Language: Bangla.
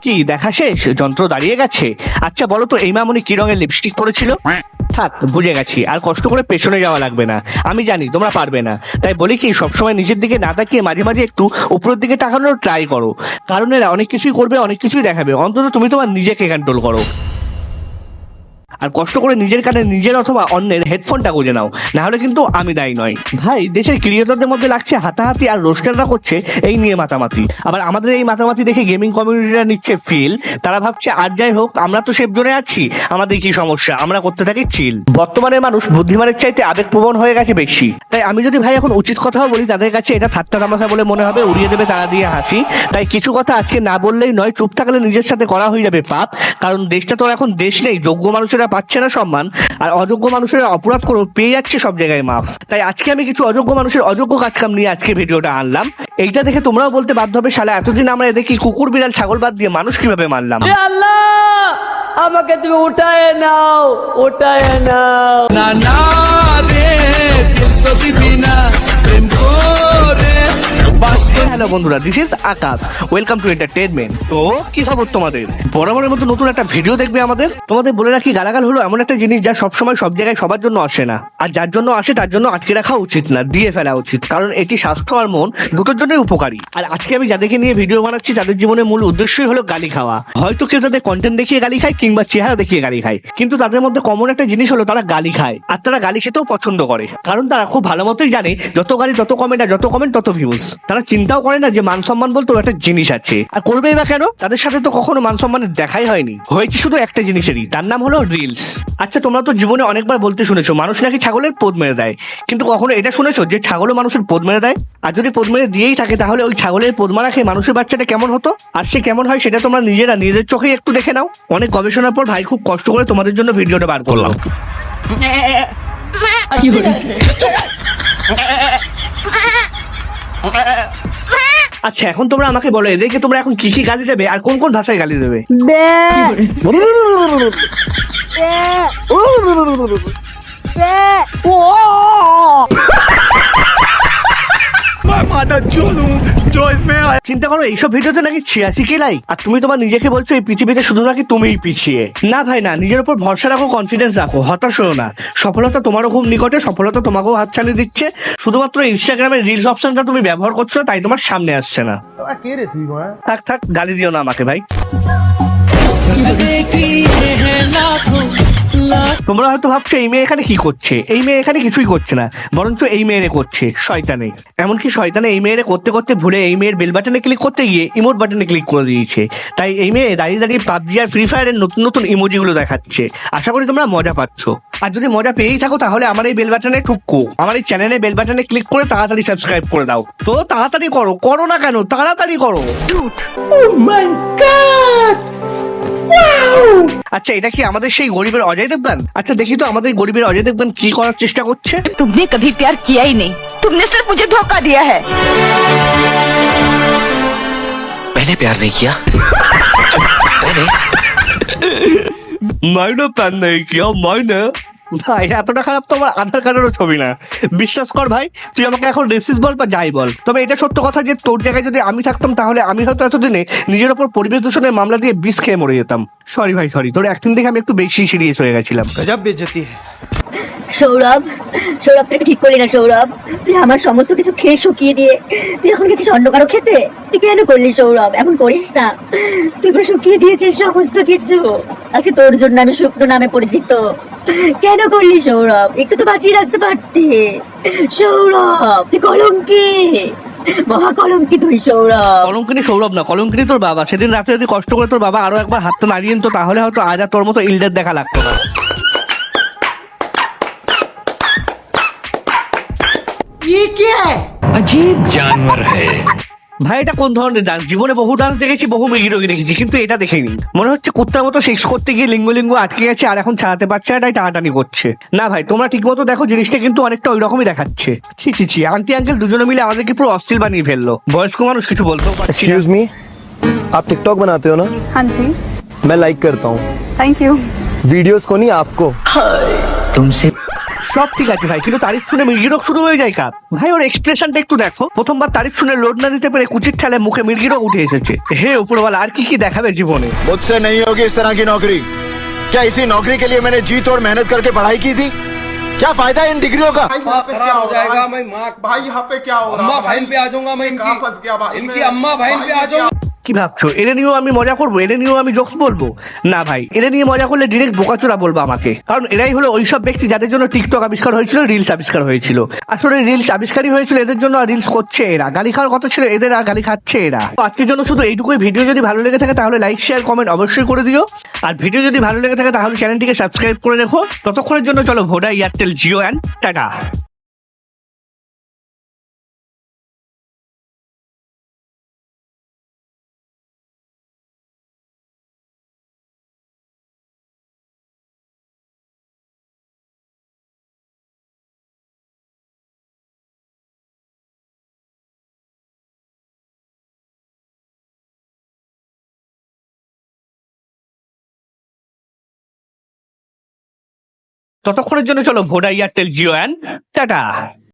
কি দেখা শেষ? যন্ত্র দাঁড়িয়ে গেছে? আচ্ছা বলো তো এই মামনি কি রঙের লিপস্টিক পরেছিল? থাক, বুঝে গেছি, আর কষ্ট করে পেছনে যাওয়া লাগবে না। আমি জানি তোমরা পারবে না, তাই বলি কি সবসময় নিজের দিকে না তাকিয়ে মাঝে মাঝে একটু উপরের দিকে তাকানোর ট্রাই করো। কারণ এরা অনেক কিছুই করবে, অনেক কিছুই দেখাবে, অন্তত তুমি তোমার নিজেকে কন্ট্রোল করো। আর কষ্ট করে নিজের কানে নিজের অথবা অন্যের হেডফোনটা গুঁজে নাও, না হলে কিন্তু আমি দায়ী নয়। ভাই, দেশের ক্রিয়েটরদের মধ্যে লাগছে হাতাহাতি আর রোস্টাররা করছে এই নিয়ে মাতামাতি। আবার আমাদের এই মাতামাতি দেখে গেমিং কমিউনিটিরা নিচ্ছে ফিল। তারা ভাবছে আর যাই হোক, আমরা তো সেফ জোনে আছি, আমাদের কি সমস্যা, আমরা করতে থাকি চিল। বর্তমানে মানুষ বুদ্ধিমানের চাইতে আবেগপ্রবণ হয়ে গেছে বেশি। তাই আমি যদি ভাই এখন উচিত কথাও বলি, তাদের কাছে এটা ঠাট্টা তামাশা বলে মনে হবে, উড়িয়ে দেবে তারা দিয়ে হাসি। তাই কিছু কথা আজকে না বললেই নয়, চুপ থাকলে নিজের সাথে করা হয়ে যাবে পাপ। কারণ দেশটা তো এখন দেশ নেই, যোগ্য মানুষেরা পাচ্ছে না সম্মান, আর অযোগ্য মানুষেরা অপরাধ করে পেয়ে যাচ্ছে সব জায়গায় মাফ। তাই আজকে আমি কিছু অযোগ্য মানুষের অযোগ্য কাজকাম নিয়ে আজকে ভিডিওটা আনলাম। এইটা দেখে তোমরাও বলতে বাধ্য হবে, শালা এতদিন আমরা দেখি কুকুর বিড়াল ছাগল বাদ দিয়ে মানুষ কিভাবে মারলাম। আল্লাহ, আমাকে তুমি উঠায় নাও, উঠায় নাও। না না রে দিল তো দিবি না প্রেম করে। হ্যালো বন্ধুরা, this is Akash, welcome to entertainment. তো কি খবর তোমাদের? বরাবরের মতো নতুন একটা ভিডিও দেখবে আমাদের। তোমাদের বলে রাখি, গালাগাল হলো এমন একটা জিনিস যা সবসময় সব জায়গায় সবার জন্য আসে না, আর যার জন্য আসে তার জন্য আটকে রাখা উচিত না, দিয়ে ফেলা উচিত। কারণ এটি স্বাস্থ্য আর মন দুটোর জন্যই উপকারী। আর আজকে আমি যাদেরকে নিয়ে ভিডিও বানাচ্ছি তাদের জীবনের মূল উদ্দেশ্যই হলো গালি খাওয়া। হয়তো কেউ তাদের কন্টেন্ট দেখিয়ে গালি খায় কিংবা চেহারা দেখিয়ে গালি খায়, কিন্তু তাদের মধ্যে কমন একটা জিনিস হলো তারা গালি খায়। আর তারা গালি খেতেও পছন্দ করে, কারণ তারা খুব ভালো মতোই জানে যত গালি তত কমেন্ট, আর যত কমেন্ট তত ভিউজ। তারা চিন্তাও করে না যে মান সম্মান বলতে একটা জিনিস আছে, আর করবেই বা কেন? তাদের সাথে তো কখনো মান সম্মানের দেখাই হয়নি, হয়েছে শুধু একটা জিনিসেরই, তার নাম হলো রিলস। আচ্ছা, তোমরা তো জীবনে অনেকবার বলতে শুনেছো মানুষ নাকি ছাগলের পোদ মেরে দেয়, কিন্তু কখনো এটা শুনেছো যে ছাগলও মানুষের পোদ মেরে দেয়? আর যদি পোদ মেরে দিয়েই থাকে, তাহলে ওই ছাগলের পোদ মারা খেয়ে মানুষের বাচ্চাটা কেমন হতো, আর সে কেমন হয় সেটা তোমরা নিজেরা নিজের চোখেই একটু দেখে নাও। অনেক গবেষণার পর ভাই খুব কষ্ট করে তোমাদের জন্য ভিডিওটা বার করলাম। আচ্ছা, এখন তোমরা আমাকে বলো, এদেরকে তোমরা এখন কি কি গালি দেবে আর কোন কোন ভাষায় গালি দেবে? চিন্তা করো, এইসব ভিডিওতে নাকি 86K লাইক, আর তুমি তোমার নিজেকে বলছো এই পৃথিবীতে শুধু নাকি তুমিই পিছিয়ে। না ভাই না, নিজের উপর ভরসা রাখো, কনফিডেন্স রাখো, হতাশ হও না। সফলতা তোমারও খুব নিকটে, সফলতা তোমাকেও হাত ছাড়িয়ে দিচ্ছে। শুধুমাত্র ইনস্টাগ্রামের রিলস অপশনটা তুমি ব্যবহার করছো না, তাই তোমার সামনে আসছে না। থাক থাক, গালি দিও না আমাকে ভাই। তোমরা হয়তো ভাবছো এই মেয়ে এখানে কি করছে। এই মেয়ে এখানে কিছুই করছে না, বরঞ্চ এই মেয়েরে করছে শয়তানে। এমনকি শয়তানে এই মেয়েরে করতে করতে ভুলে এই মেয়ের বেল বাটনে ক্লিক করতে গিয়ে ইমোট বাটনে ক্লিক করে দিয়েছে। তাই এই মেয়ে দাঁড়িয়ে দাঁড়িয়ে পাবজি আর ফ্রি ফায়ারের নতুন নতুন ইমোজিগুলো দেখাচ্ছে। আশা করি তোমরা মজা পাচ্ছ, আর যদি মজা পেয়েই থাকো তাহলে আমার এই বেল বাটনে ঠুকো, আমার এই চ্যানেলে বেল বাটনে ক্লিক করে তাড়াতাড়ি সাবস্ক্রাইব করে দাও। তো তাড়াতাড়ি করো, করো না কেন, তাড়াতাড়ি করো। আচ্ছা, এটা কি আমাদের সেই গরিবের অজয় দেবগান? আচ্ছা দেখি তো আমাদের গরিবের অজয় দেবগান কি করার চেষ্টা করছে। तुमने कभी प्यार किया ही नहीं, तुमने सिर्फ मुझे धोखा दिया है। मैंने प्यार नहीं किया। मैंने प्यार नहीं किया, मैंने। ভাই এতটা খারাপ তো আমার আধার কার্ডেরও ছবি না। বিশ্বাস কর ভাই, তুই আমাকে এখন রেসিস বল বা যাই বল, তবে এটা সত্য কথা যে তোর জায়গায় যদি আমি থাকতাম তাহলে আমি হয়তো এতদিনে নিজের ওপর পরিবেশ দূষণের মামলা দিয়ে বিষ খেয়ে মরে যেতাম। সরি ভাই, সরি, তোর অ্যাক্টিং দেখে আমি একটু বেশি সিরিয়াস হয়ে গেছিলাম। গজব বেইজ্জতি है। সৌরভ, সৌরভ তুই ঠিক করলি না সৌরভ। তুই আমার সমস্ত কিছু খেয়ে শুকিয়ে দিয়ে তুই এখন গেছিস অন্য কারো খেতে। তুই কেন করলি সৌরভ? এখন করিস না। তুই পুরো শুকিয়ে দিয়েছিস সমস্ত কিছু। আজকে তোর জন্য আমি শুকনো নামে পরিচিত। কেন করলি সৌরভ? একটু তো বাঁচিয়ে রাখতে পারতি। সৌরভ তুই কলঙ্কি, মহা কলঙ্কি তুই সৌরভ। কলঙ্কিনী সৌরভ না, কলঙ্কিনী তোর বাবা। সেদিন রাতে যদি কষ্ট করে তোর বাবা আরো একবার হাতটা নাড়িয়ে নিত তাহলে হয়তো আজ আর তোর মতো ইলডের দেখা লাগতো না। ये क्या है? अजीब जानवर है। ভাই এটা কোন ধরনের ডান্স? জীবনে বহু ডান্স দেখেছি, বহু মিগিরোগি দেখেছি, কিন্তু এটা দেখিনি। মনে হচ্ছে কুত্তার মতো সেক্স করতে গিয়ে লিঙ্গ আটকে গেছে আর এখন ছাড়াতে পারছে না, তাই টানাটানি করছে। না ভাই, তোমরা ঠিক মতো দেখো, জিনিসটা কিন্তু অনেকটা ওই রকমই দেখাচ্ছে। ছি ছি ছি, আন্টি আঙ্কেল দুজনে মিলে আমাদেরকে পুরো অস্থির বানিয়ে ফেললো। বয়স্ক মানুষ কিছু বলতেও পারছি না। एक्सक्यूज मी, आप टिकटॉक बनाते हो ना? हाँ जी, मैं लाइक करता हूँ थैंक यू। वीडियोस को नहीं, आपको। तुमसे সব ঠিক আছে ভাই, কিন্তু তারিফ শুনে মির্গিরোগ শুরু হয়ে যায় কার? ভাই ওর এক্সপ্রেশনটা একটু দেখো, প্রথমবার তারিফ শুনে লোড না দিতে পেরে কুচির ঠেলে মুখে মির্গিরোগ উঠে এসেছে। হে উপরওয়ালা, আর কি কি দেখাবে জীবনে? मुझसे नहीं होगी इस तरह की नौकरी। क्या इसी नौकरी के लिए मैंने जी तोड़ मेहनत करके पढ़ाई की थी? क्या फायदा इन डिग्रियों का? खराब हो जाएगा। मैं माँ भाई यहाँ पे क्या हो रहा अम्मा है बहन पे आ जाऊंगा मैं, कहाँ फंस गया भाई इनकी मैं? अम्मा बहन भाई पे आ ये क्या- जाऊंगा। কি ভাবছো এটা নিয়েও আমি মজা করবো, এটা নিয়েও আমি জোকস বলবো? না ভাই, এটা নিয়ে মজা করলে ডিরেক্ট বোকাচোরা বলবো আমাকে, কারণ এরাই হলো ওইসব ব্যক্তি যাদের জন্য টিকটক আবিষ্কার হয়েছিল, রিলস আবিষ্কার হয়েছিল। আসলে রিলস আবিষ্কারই হয়েছিল এদের জন্য, আর রিলস করছে এরা। গালি খাওয়ার কথা ছিল এদের, আর গালি খাচ্ছে এরা। তো আজকের জন্য শুধু এইটুকুই। ভিডিও যদি ভালো লেগে থাকে তাহলে লাইক শেয়ার কমেন্ট অবশ্যই করে দিও, আর ভিডিও যদি ভালো লেগে থাকে তাহলে চ্যানেলটিকে সাবস্ক্রাইব করে রেখো। ততক্ষণের জন্য চলো Voda, Airtel, Jio and tata. ততক্ষণের জন্য চলো Voda, Airtel, Jio and tata.